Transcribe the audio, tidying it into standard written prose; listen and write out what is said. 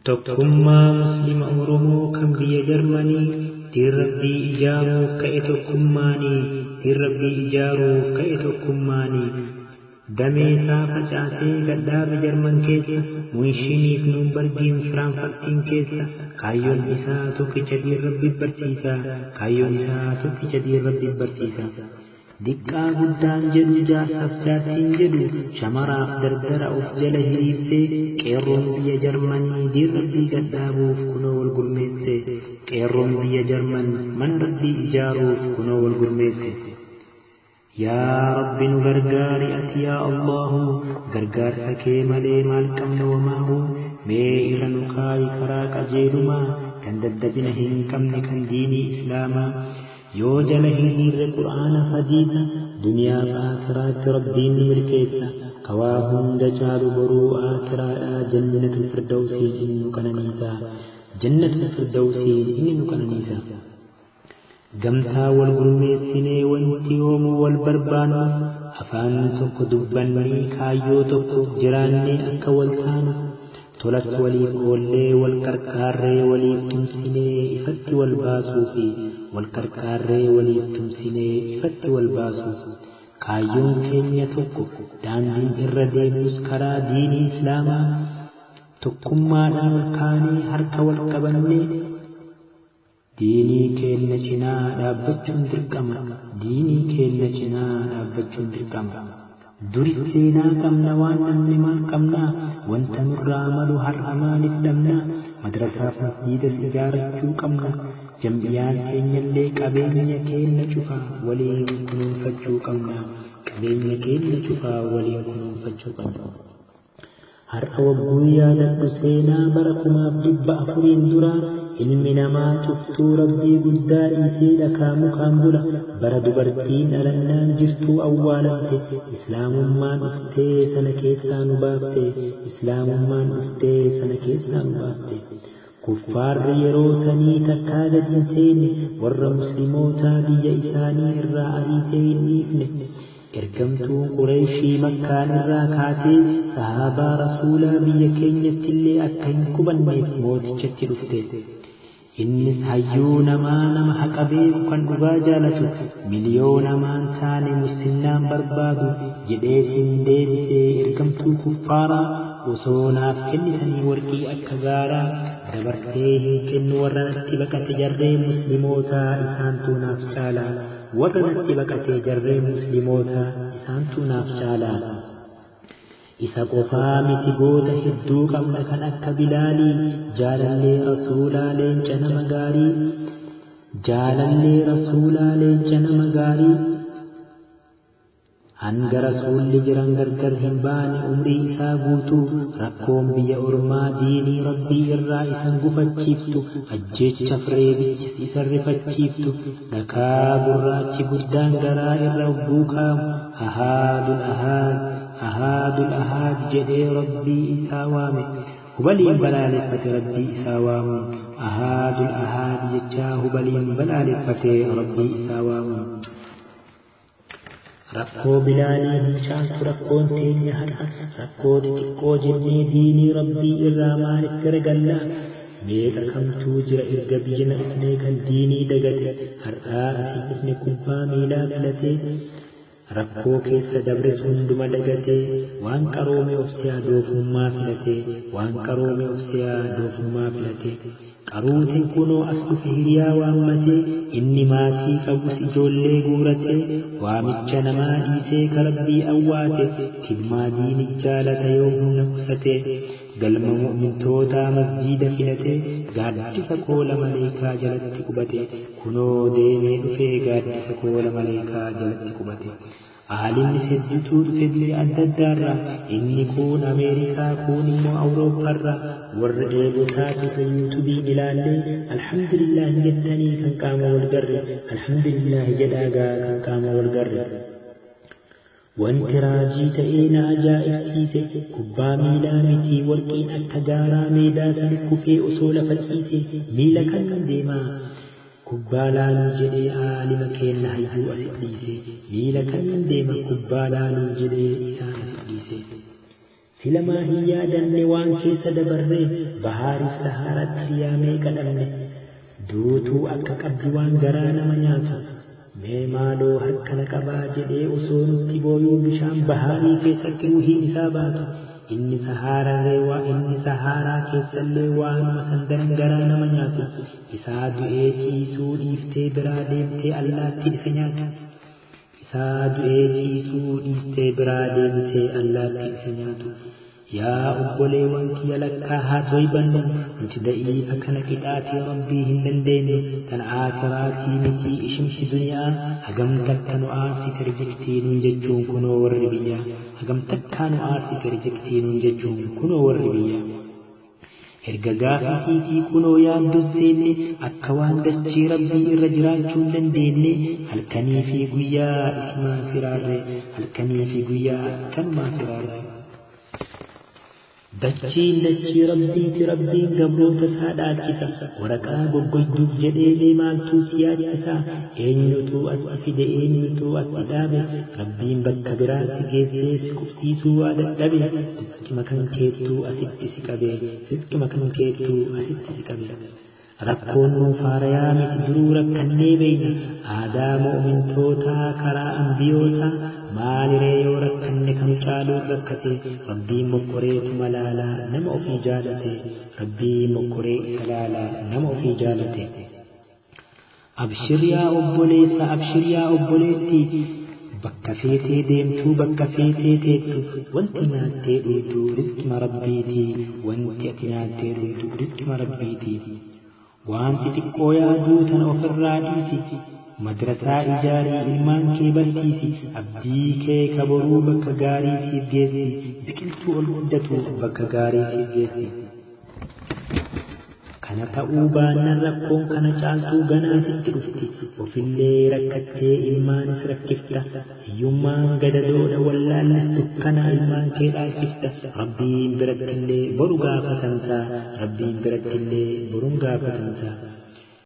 tokkummaa muslima Oromoo kan biyya Jarmanii diirrabbii ijaaruu ka'e tokkummaanii diirrabbii ijaaruu ka'e tokkummaanii damee isaa facaasee gadhaabe Jarman keessa Muunshiniif Nuunbargiin Firaanfaktiin keessa kaayyoon isaa tokkicha diirrabbii barsiisa kaayyoon isaa tokkicha diirrabbii barsiisa. Diqqaa guddaan jedhu jaarsaaf jaartiin jedhu shamaraaf dardara of jala hiriirsee qeerroon biyya Jarmanii diirrabbii gadhaabuuf kunoo wal gurmeesse qeerroon biyya Jarman mana rabbii ijaaruuf kunoo wal gurmeesse. Yaa Rabbi nu gargaari ati yaa Allahu gargaarsa kee malee maal qabna wamaahu mee irra nu kaayi karaa qajeelumaa kan daddabina hin qabne kan diinii Islaamaa. Yoo jala hiriirre Qur'aana hadiisa duniyaa fi aakhiraatti rabbiin ni milkeessa kawaa hunda caalu boruu aakhiraadhaa jannatul firdawsiin inni nu qananiisa jannatul firdawsiin inni nu qananiisa. Gamtaa wal gurmeessinee wanti yoomuu wal barbaannu afaan tokko dubbannee kaayyoo tokko jiraannee akka wal taanu tolas waliif oollee wal qarqaarree waliif tumsinee ifatti wal baasuufi wal qarqaarree waliif tumsinee ifatti wal baasuuf kaayyoon keenya tokko daandiin irra deemus karaa diinii Islaamaa tokkummaadhaan ol kaanee harka wal qabannee diinii keenya cinaa dhaabbachuun dirqama diinii keenya cinaa dhaabbachuun dirqama. Duri seenaa qabna waan namni maal qabna wanta nurraa malu har'a maaliif dhabna madrasaaf masjiidas ijaarachuu qabna jam'iyaan keenyallee qabeenya keenya cufaa waliin kunuunfachuu qabna qabeenya keenya cufaa waliin kunuunfachuu qabna. Har'a wagguu yaadadhu seenaa bara 1400 dura ilmi namaa cuftuu rabbii guddaa dhiisee dhakaa mukaan bula bara dubartiin dhalannaan jirtuu awwaalamte islaamummaan dhuftee sana keessaa nu baafte islaamummaan dhuftee sana keessaa nu baafte. Kuffaarri yeroo sanii takkaa gad hin seenne warra muslimootaa biyya isaanii irraa ariitee hin dhiifne. Ergamtuun Qureeshii Makkaan irraa kaatee sahaabaa rasuulaa biyya keenyatti illee akka hin qubanneef mootichatti dhufte. Innis hayyuu namaa nama haqa beeku kan dhugaa jaalatu miliyoonamaan taane muslimnaan barbaadu jedheetiin deebisee ergamtuu kuffaaraa osoo naaf kennitanii warqii akka gaaraa dabarsee hin kennu warra natti baqate jarree muslimootaa isaantu naaf caalaa warra natti baqate jarree muslimootaa isaantu naaf caalaa. Isa qofaa miti goota hedduu qabna kan akka Bilaalii jaalallee rasuulaa leenca nama gaarii jaalallee rasuulaa leenca nama gaarii hanga rasuulli jiran gargar hin baane umrii isaa guutuu rakkoon biyya ormaa diinii rabbii irraa isan gufachiiftu ajjeecha reebichis isan rifachiiftu dhakaa gurraachi guddaan garaa irra hogguu kaamu ahaadul ahaad jedhee rabbii isaa waame hubaliin balaaleffate rabbii isaa waamu ahaadul ahaad jechaa hubaliin balaaleffate rabbii isaa waamu. Rakkoo Bilaalii hin caaltu rakkoon teenya har'a rakkoo xixiqqoo jennee diinii rabbii irraa maaliif garagallaa meeqa kamtuu jira erga biyya dhufnee kan diinii dagate har'aa asii dhufne kubbaa miilaa filatee rakkoo keessa dabres hunduma dagatee waan qaroome of siyaa doofummaa filatee waan qaroome of siyaa doofummaa filatee qaruutiin kunoo as dhufe hiriyaa waammatee inni maatii qabus ijoollee guuratee waamicha namaa dhiisee karabbii awwaate timmaa diini jaalata yoo humna qusatee galma mu'mintootaa masjiida filatee gaaddisa koola maleekaa jalatti qubate kunoo deemee dhufee gaaddisa koola maleekaa jalatti qubate. Aalimni hedduutu dhufe biyya adda addaarraa inni kun Ameerikaa kun immoo Awurooppaarraa warra eegotaatiif yuutuubii ilaallee alhamdulillah jettanii kan qaama wal garre alhamdulillah jedhaagaa kan qaama wal garre. Wanti raajii ta'ee na ajaa'ibsiise kubbaa miilaa miti warqiin akka gaaraa meedaa sana kufee osoo lafa ciise miila kan deemaa. Kubbaa laaluu jedhee aalima keenya hayyuu as dhiise miila kan deema kubbaa laaluu jedhee isaan as dhiise. silamaa hin yaadanne waan keessa dabarre bahaarii sahaaratti siyaamee kadhanne duutuu akka qabdi waan garaa nama nyaatu mee maaloo harkana qabaa jedhee osoo nutti booyuu bishaan bahaarii keessatti ruuhiin isaa baatu inni sahaaraa keessallee waanuma sandaran garaa nama nyaatu isaa du'ee ciisuu dhiiftee biraa deemtee allaatti isa nyaatu isaa du'ee ciisuu dhiiftee biraa deemtee allaatti isa nyaatu yaa obboleewwan kiyya lakkaa haa toybannu nuti da'iifa kana qixaatii rabbii hin dandeenyu tan aakhiraatii miti ishimsi duniyaa hagam takka nu aasite rijektii nuun jechuun kunoo warri biyyaa hagam takka nu aasite rijektii nuun jechuun kunoo warri biyyaa erga gaafatiitii kunoo yaaddus seenne akka waan dachii rabbii irra jiraachuu hin dandeenye halkanii fi guyyaa ismaa firaarre halkanii fi guyyaa kanumaa firaarre dachii rabbiiti rabbiin gabroota isaa dhaachisa waraqaa goggoyduuf jedhee maaltuu si yaachisa eenyutu as fide eenyutu as dhaabe rabbiin bakka biraa si geessee si qubsiisuu waa dadhabe rizqima kan keettuu asitti si qabe rizqima kan keettuu asitti si qabe rakkoon nuuf haarayaa miti duruu rakkannee beeyna aadaa mu'mintootaa karaa ambiyootaa maaliree yoo rakkanne kan caaluu rakkate rabbiin mokkoreetu malaalaa nama ofii jaalate rabbiin mokkoree isa laalaa nama ofii jaalate abshir yaa obboleessa abshir yaa obboleetti bakka feetee deemtuu bakka feetee teettu wanti nyaattee dhuytu rizqima rabbiiti wanti ati nyaattee dhuytu rizqima rabbiiti wanti xiqqoo yaaduu tana ofirraa dhiisi madrasaa ijaarii ilmaan kee barsiisi abdii kee kaboruu bakka gaarii siif geessi biqiltuu ol guddatu bakka gaarii siif geessi kana ta'uu baannaan rakkoon kana caaltuu ganaa sitti dhufti ofillee rakkattee ilmaanis rakkifta hiyyummaan gadadoodha wallaallis dukkana ilmaan kee dhaalchifta rabbiin birattillee boru gaafatamta rabbiin birattillee borun gaafatamta